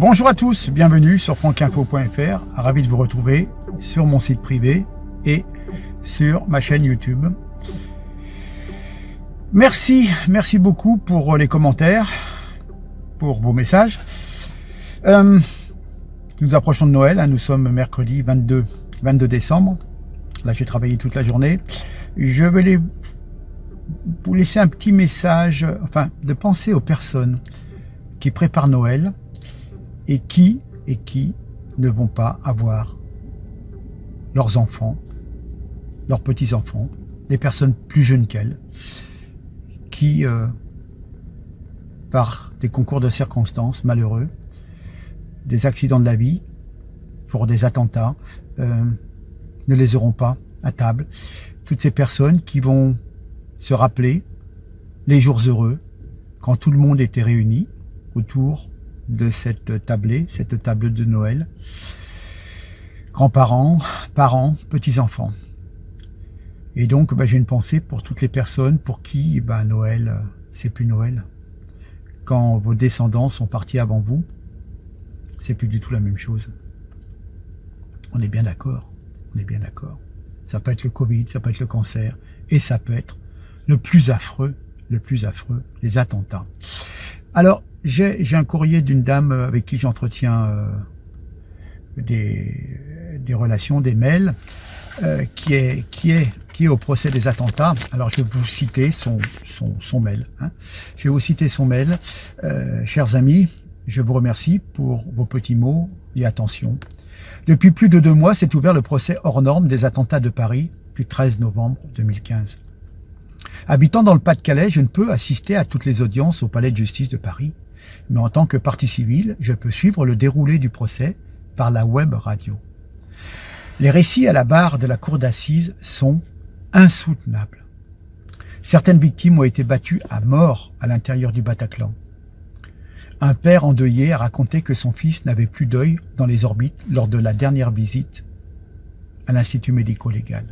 Bonjour à tous, bienvenue sur francinfo.fr, ravi de vous retrouver sur mon site privé et sur ma chaîne YouTube. Merci beaucoup pour les commentaires, pour vos messages. Nous approchons de Noël, nous sommes mercredi 22 décembre. Là, j'ai travaillé toute la journée. Je vais vous laisser un petit message, de penser aux personnes qui préparent Noël et qui ne vont pas avoir leurs enfants, leurs petits-enfants, des personnes plus jeunes qu'elles, qui, par des concours de circonstances malheureux, des accidents de la vie, pour des attentats, ne les auront pas à table. Toutes ces personnes qui vont se rappeler les jours heureux, quand tout le monde était réuni autour de cette table de Noël. Grands-parents, parents, petits-enfants. Et donc, j'ai une pensée pour toutes les personnes pour qui Noël, c'est plus Noël. Quand vos descendants sont partis avant vous, c'est plus du tout la même chose. On est bien d'accord. Ça peut être le Covid, ça peut être le cancer, et ça peut être le plus affreux, les attentats. Alors, j'ai un courrier d'une dame avec qui j'entretiens des relations, des mails, qui est au procès des attentats. Alors, je vais vous citer son mail. Je vais vous citer son mail. Chers amis, je vous remercie pour vos petits mots et attention. Depuis plus de 2 mois, s'est ouvert le procès hors norme des attentats de Paris du 13 novembre 2015. Habitant dans le Pas-de-Calais, je ne peux assister à toutes les audiences au palais de justice de Paris. Mais en tant que partie civile, je peux suivre le déroulé du procès par la web radio. Les récits à la barre de la cour d'assises sont insoutenables. Certaines victimes ont été battues à mort à l'intérieur du Bataclan. Un père endeuillé a raconté que son fils n'avait plus d'œil dans les orbites lors de la dernière visite à l'Institut médico-légal.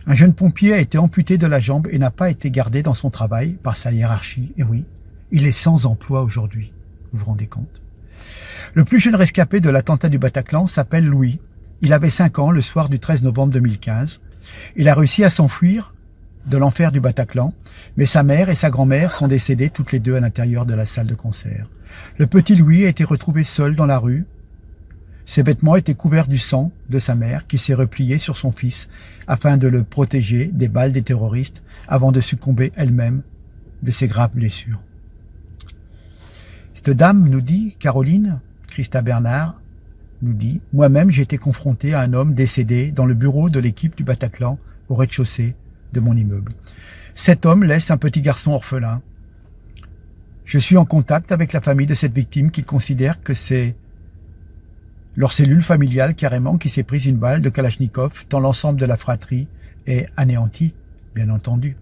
Un jeune pompier a été amputé de la jambe et n'a pas été gardé dans son travail par sa hiérarchie. Et oui, il est sans emploi aujourd'hui. Vous vous rendez compte? Le plus jeune rescapé de l'attentat du Bataclan s'appelle Louis. Il avait 5 ans le soir du 13 novembre 2015. Il a réussi à s'enfuir de l'enfer du Bataclan, mais sa mère et sa grand-mère sont décédées toutes les deux à l'intérieur de la salle de concert. Le petit Louis a été retrouvé seul dans la rue. Ses vêtements étaient couverts du sang de sa mère qui s'est repliée sur son fils afin de le protéger des balles des terroristes avant de succomber elle-même de ses graves blessures. Cette dame nous dit, Caroline, Christa Bernard, nous dit, moi-même j'ai été confronté à un homme décédé dans le bureau de l'équipe du Bataclan au rez-de-chaussée de mon immeuble. Cet homme laisse un petit garçon orphelin. Je suis en contact avec la famille de cette victime qui considère que c'est leur cellule familiale carrément qui s'est prise une balle de Kalachnikov, tant l'ensemble de la fratrie est anéanti, bien entendu.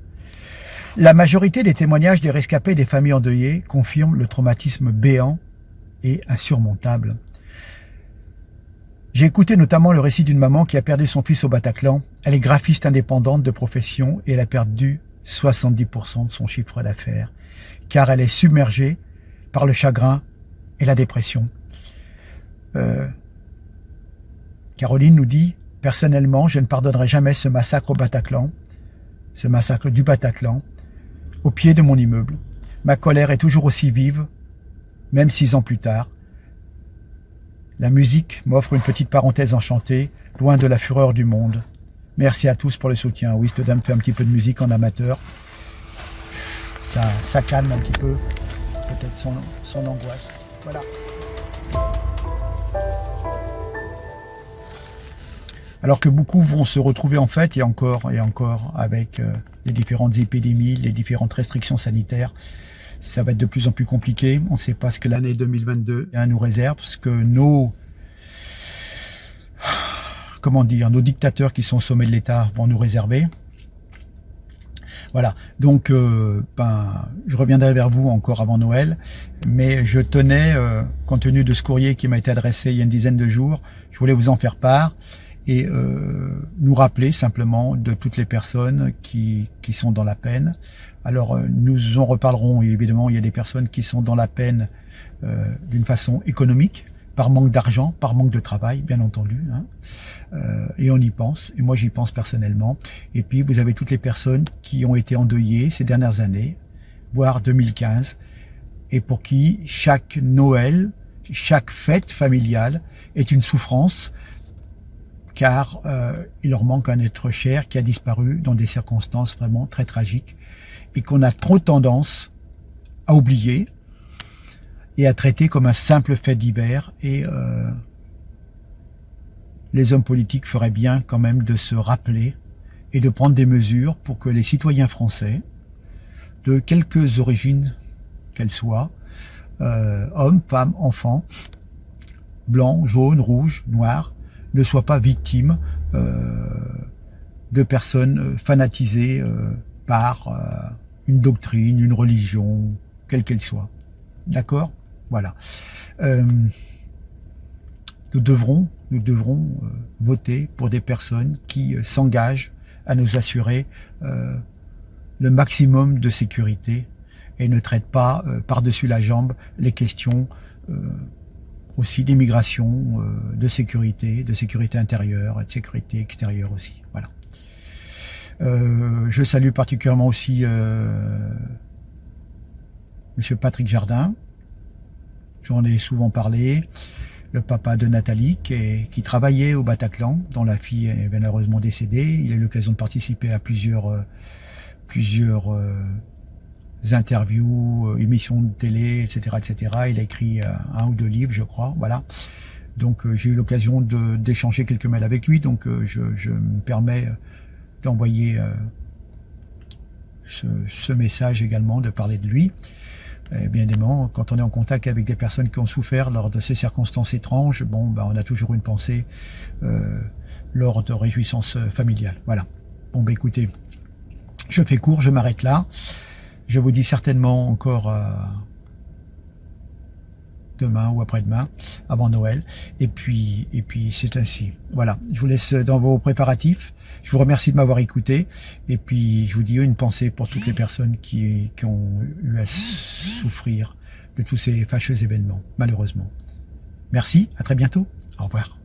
La majorité des témoignages des rescapés et des familles endeuillées confirment le traumatisme béant et insurmontable. J'ai écouté notamment le récit d'une maman qui a perdu son fils au Bataclan. Elle est graphiste indépendante de profession et elle a perdu 70% de son chiffre d'affaires, car elle est submergée par le chagrin et la dépression. Caroline nous dit, personnellement, je ne pardonnerai jamais ce massacre au Bataclan, ce massacre du Bataclan, au pied de mon immeuble. Ma colère est toujours aussi vive, même 6 ans plus tard. La musique m'offre une petite parenthèse enchantée, loin de la fureur du monde. Merci à tous pour le soutien. Oui, cette dame fait un petit peu de musique en amateur. Ça calme un petit peu, peut-être son angoisse. Voilà. Alors que beaucoup vont se retrouver en fait, et encore, avec les différentes épidémies, les différentes restrictions sanitaires, ça va être de plus en plus compliqué. On ne sait pas ce que l'année 2022 nous réserve, ce que nos dictateurs qui sont au sommet de l'État vont nous réserver. Voilà, donc je reviendrai vers vous encore avant Noël, mais je tenais, compte tenu de ce courrier qui m'a été adressé il y a une dizaine de jours, je voulais vous en faire part et nous rappeler simplement de toutes les personnes qui sont dans la peine. Alors nous en reparlerons, évidemment, il y a des personnes qui sont dans la peine d'une façon économique, par manque d'argent, par manque de travail, bien entendu, hein. Et on y pense, et moi j'y pense personnellement. Et puis vous avez toutes les personnes qui ont été endeuillées ces dernières années, voire 2015, et pour qui chaque Noël, chaque fête familiale est une souffrance, car il leur manque un être cher qui a disparu dans des circonstances vraiment très tragiques, et qu'on a trop tendance à oublier, et à traiter comme un simple fait divers, et les hommes politiques feraient bien quand même de se rappeler et de prendre des mesures pour que les citoyens français, de quelques origines qu'elles soient, hommes, femmes, enfants, blancs, jaunes, rouges, noirs, ne soient pas victimes de personnes fanatisées par une doctrine, une religion, quelle qu'elle soit. D'accord ? Voilà. Nous devrons voter pour des personnes qui s'engagent à nous assurer le maximum de sécurité et ne traitent pas par-dessus la jambe les questions aussi d'immigration, de sécurité intérieure et de sécurité extérieure aussi. Voilà. Je salue particulièrement aussi Monsieur Patrick Jardin. J'en ai souvent parlé, le papa de Nathalie qui travaillait au Bataclan, dont la fille est malheureusement décédée. Il a eu l'occasion de participer à plusieurs interviews, émissions de télé, etc., etc. Il a écrit 1 ou 2 livres, je crois. Voilà. Donc j'ai eu l'occasion d'échanger quelques mails avec lui. Donc je me permets d'envoyer ce message également, de parler de lui. Et bien évidemment, quand on est en contact avec des personnes qui ont souffert lors de ces circonstances étranges, bon, ben, on a toujours une pensée lors de réjouissances familiales. Voilà. Bon, ben écoutez, je fais court, je m'arrête là. Je vous dis certainement encore demain ou après-demain, avant Noël. Et puis c'est ainsi. Voilà. Je vous laisse dans vos préparatifs. Je vous remercie de m'avoir écouté. Et puis, je vous dis une pensée pour toutes les personnes qui ont eu à souffrir de tous ces fâcheux événements, malheureusement. Merci, à très bientôt. Au revoir.